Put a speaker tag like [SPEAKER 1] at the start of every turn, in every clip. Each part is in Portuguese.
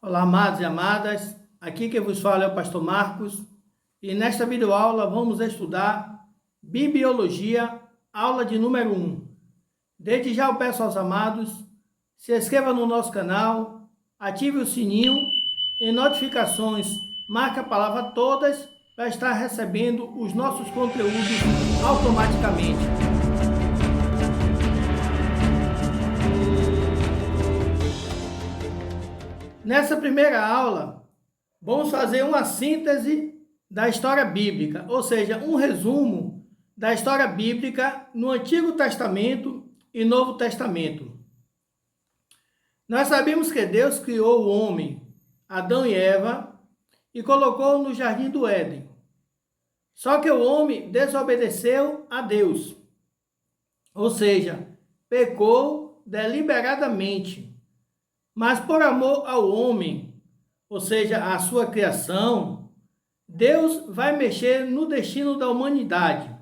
[SPEAKER 1] Olá, amados e amadas. Aqui quem vos fala é o pastor Marcos e nesta videoaula vamos estudar Bibliologia, aula de número 1. Desde já eu peço aos amados, se inscreva no nosso canal, ative o sininho e notificações, marque a palavra todas para estar recebendo os nossos conteúdos automaticamente. Nessa primeira aula, vamos fazer uma síntese da história bíblica, ou seja, um resumo da história bíblica no Antigo Testamento e Novo Testamento. Nós sabemos que Deus criou o homem, Adão e Eva, e colocou no jardim do Éden. Só que o homem desobedeceu a Deus, ou seja, pecou deliberadamente. Mas por amor ao homem, ou seja, à sua criação, Deus vai mexer no destino da humanidade.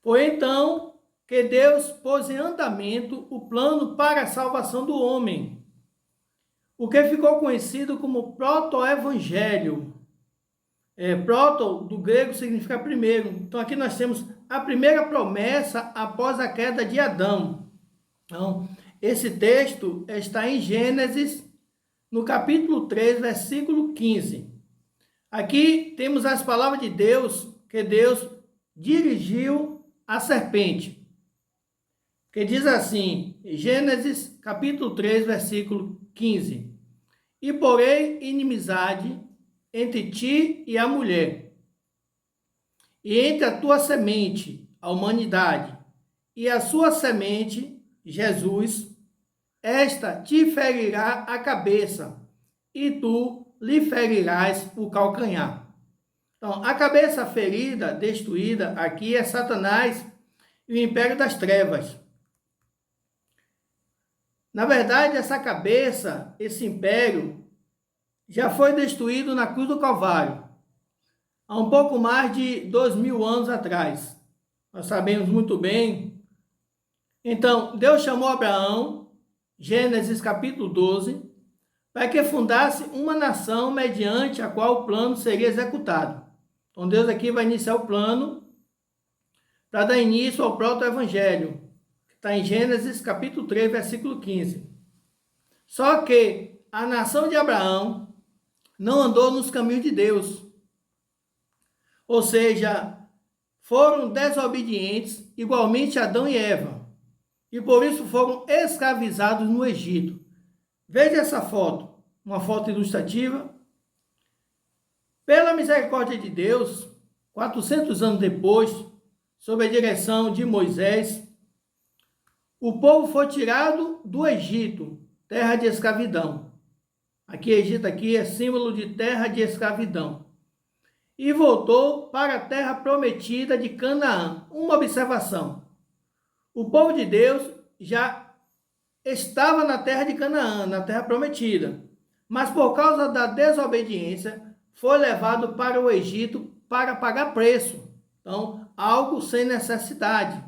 [SPEAKER 1] Foi então que Deus pôs em andamento o plano para a salvação do homem, o que ficou conhecido como proto-evangelho. Proto, do grego, significa primeiro. Então aqui nós temos a primeira promessa após a queda de Adão. Então, esse texto está em Gênesis, no capítulo 3, versículo 15. Aqui temos as palavras de Deus, que Deus dirigiu à serpente. Que diz assim, Gênesis, capítulo 3, versículo 15. E porém inimizade entre ti e a mulher, e entre a tua semente, a humanidade, e a sua semente, Jesus, esta te ferirá a cabeça, e tu lhe ferirás o calcanhar. Então, a cabeça ferida, destruída, aqui é Satanás e o império das trevas. Na verdade, essa cabeça, esse império, já foi destruído na cruz do Calvário, há um pouco mais de 2000 anos atrás. Nós sabemos muito bem. Então, Deus chamou Abraão, Gênesis capítulo 12, para que fundasse uma nação mediante a qual o plano seria executado. Então Deus aqui vai iniciar o plano para dar início ao proto-evangelho, que está em Gênesis capítulo 3, versículo 15. Só que a nação de Abraão não andou nos caminhos de Deus. Ou seja, foram desobedientes, igualmente Adão e Eva. E por isso foram escravizados no Egito. Veja essa foto, uma foto ilustrativa. Pela misericórdia de Deus, 400 anos depois, sob a direção de Moisés, o povo foi tirado do Egito, terra de escravidão. Aqui, Egito aqui é símbolo de terra de escravidão. E voltou para a terra prometida de Canaã. Uma observação. O povo de Deus já estava na terra de Canaã, na terra prometida. Mas por causa da desobediência, foi levado para o Egito para pagar preço. Então, algo sem necessidade.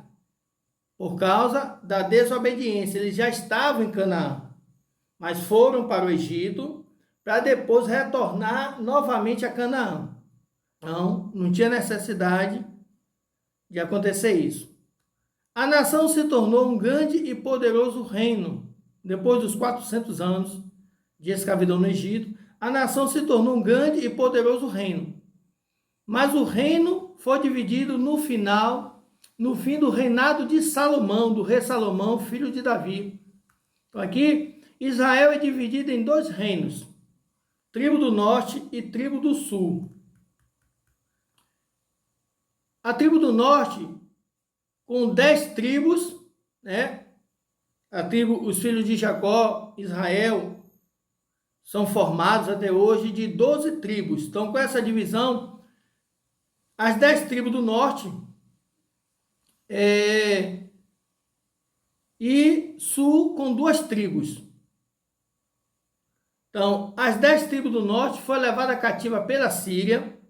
[SPEAKER 1] Por causa da desobediência, eles já estavam em Canaã. Mas foram para o Egito para depois retornar novamente a Canaã. Então, não tinha necessidade de acontecer isso. A nação se tornou um grande e poderoso reino. Depois dos 400 anos de escravidão no Egito, a nação se tornou um grande e poderoso reino. Mas o reino foi dividido no fim do reinado de Salomão, do rei Salomão, filho de Davi. Então aqui, Israel é dividido em dois reinos, tribo do norte e tribo do sul. A tribo do norte, com 10 tribos, né? Os filhos de Jacó, Israel, são formados até hoje de 12 tribos. Então, com essa divisão, as 10 tribos do norte e sul com 2 tribos. Então, as 10 tribos do norte foram levadas cativa pela Síria,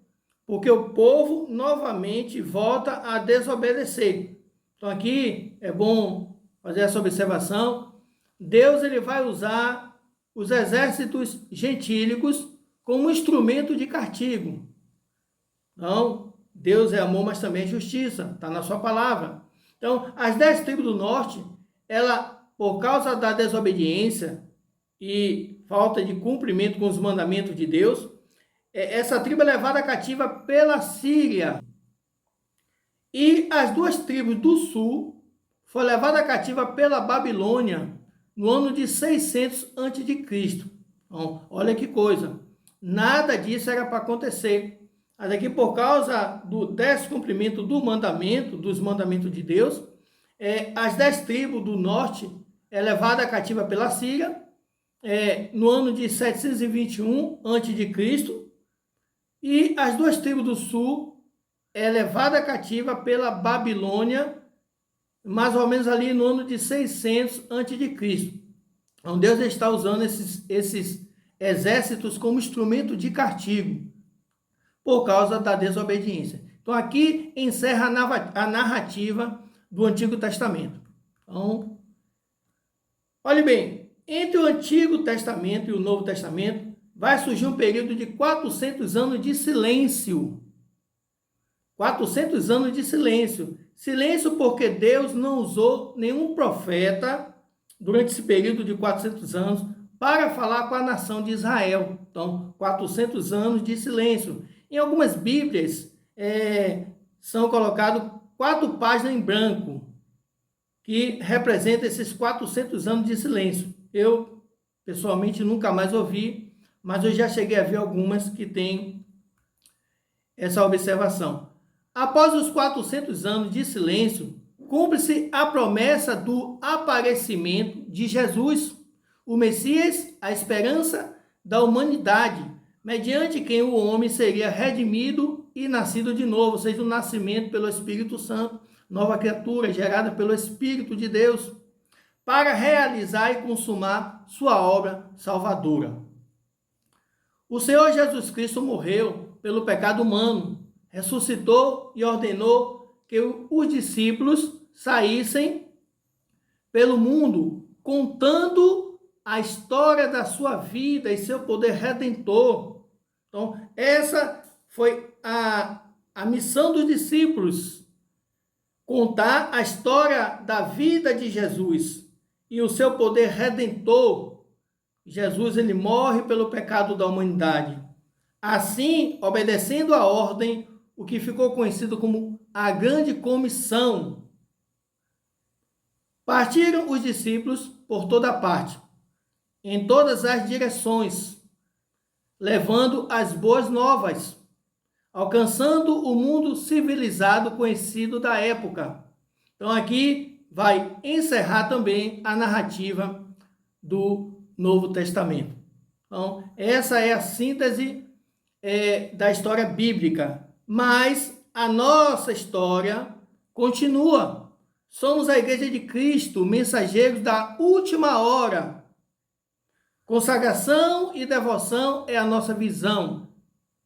[SPEAKER 1] porque o povo novamente volta a desobedecer. Então, aqui é bom fazer essa observação. Deus ele vai usar os exércitos gentílicos como instrumento de castigo. Então, Deus é amor, mas também é justiça, está na sua palavra. Então, as 10 tribos do norte, ela, por causa da desobediência e falta de cumprimento com os mandamentos de Deus, essa tribo é levada cativa pela Síria. E as 2 tribos do sul foi levada cativa pela Babilônia no ano de 600 a.C. Então, olha que coisa. Nada disso era para acontecer. Mas aqui, por causa do descumprimento do mandamento, dos mandamentos de Deus, as 10 tribos do norte é levada cativa pela Síria no ano de 721 a.C. E as 2 tribos do sul é levada cativa pela Babilônia, mais ou menos ali no ano de 600 a.C. Então Deus está usando esses exércitos como instrumento de castigo por causa da desobediência. Então aqui encerra a narrativa do Antigo Testamento. Então, olhe bem, entre o Antigo Testamento e o Novo Testamento vai surgir um período de 400 anos de silêncio. 400 anos de silêncio. Silêncio porque Deus não usou nenhum profeta durante esse período de 400 anos para falar com a nação de Israel. Então, 400 anos de silêncio. Em algumas Bíblias, são colocadas 4 páginas em branco, que representam esses 400 anos de silêncio. Eu, pessoalmente, nunca mais ouvi, mas eu já cheguei a ver algumas que têm essa observação. Após os 400 anos de silêncio, cumpre-se a promessa do aparecimento de Jesus, o Messias, a esperança da humanidade, mediante quem o homem seria redimido e nascido de novo, ou seja, o nascimento pelo Espírito Santo, nova criatura gerada pelo Espírito de Deus, para realizar e consumar sua obra salvadora. O Senhor Jesus Cristo morreu pelo pecado humano, ressuscitou e ordenou que os discípulos saíssem pelo mundo contando a história da sua vida e seu poder redentor. Então, essa foi a missão dos discípulos, contar a história da vida de Jesus e o seu poder redentor. Jesus, ele morre pelo pecado da humanidade. Assim, obedecendo a ordem, o que ficou conhecido como a grande comissão. Partiram os discípulos por toda parte, em todas as direções, levando as boas novas, alcançando o mundo civilizado conhecido da época. Então aqui vai encerrar também a narrativa do Novo Testamento. Então essa é a síntese da história bíblica. Mas a nossa história continua. Somos a Igreja de Cristo, mensageiros da última hora. Consagração e devoção é a nossa visão.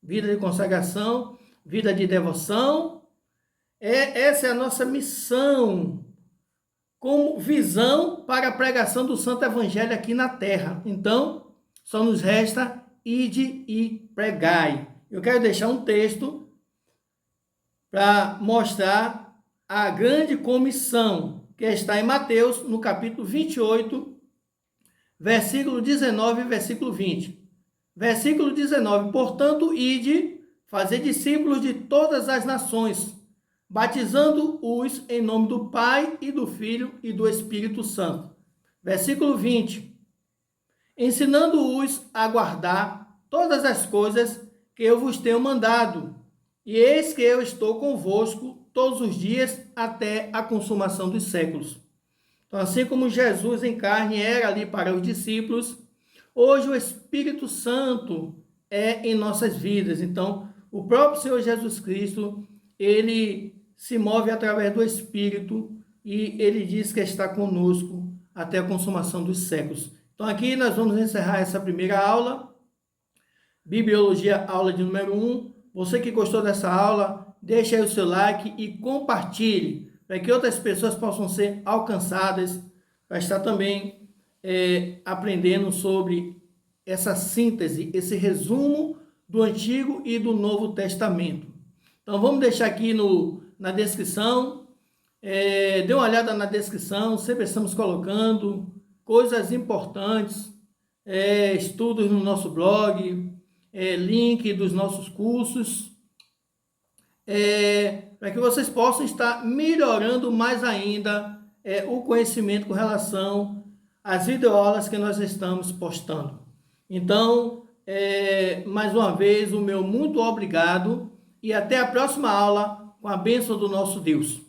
[SPEAKER 1] Vida de consagração, vida de devoção. Essa é a nossa missão, como visão para a pregação do Santo Evangelho aqui na terra. Então, só nos resta ide e pregai. Eu quero deixar um texto para mostrar a grande comissão que está em Mateus, no capítulo 28, versículo 19 e versículo 20. Versículo 19, portanto, ide, fazer discípulos de todas as nações, batizando-os em nome do Pai e do Filho e do Espírito Santo. Versículo 20, ensinando-os a guardar todas as coisas que eu vos tenho mandado. E eis que eu estou convosco todos os dias até a consumação dos séculos. Então, assim como Jesus em carne era ali para os discípulos, hoje o Espírito Santo é em nossas vidas. Então, o próprio Senhor Jesus Cristo, ele se move através do Espírito e ele diz que está conosco até a consumação dos séculos. Então, aqui nós vamos encerrar essa primeira aula, Bibliologia, aula de número 1. Você que gostou dessa aula, deixe aí o seu like e compartilhe, para que outras pessoas possam ser alcançadas, para estar também aprendendo sobre essa síntese, esse resumo do Antigo e do Novo Testamento. Então vamos deixar aqui na descrição, dê uma olhada na descrição, sempre estamos colocando coisas importantes, estudos no nosso blog, link dos nossos cursos, para que vocês possam estar melhorando mais ainda o conhecimento com relação às videoaulas que nós estamos postando. Então, mais uma vez, o meu muito obrigado e até a próxima aula com a bênção do nosso Deus.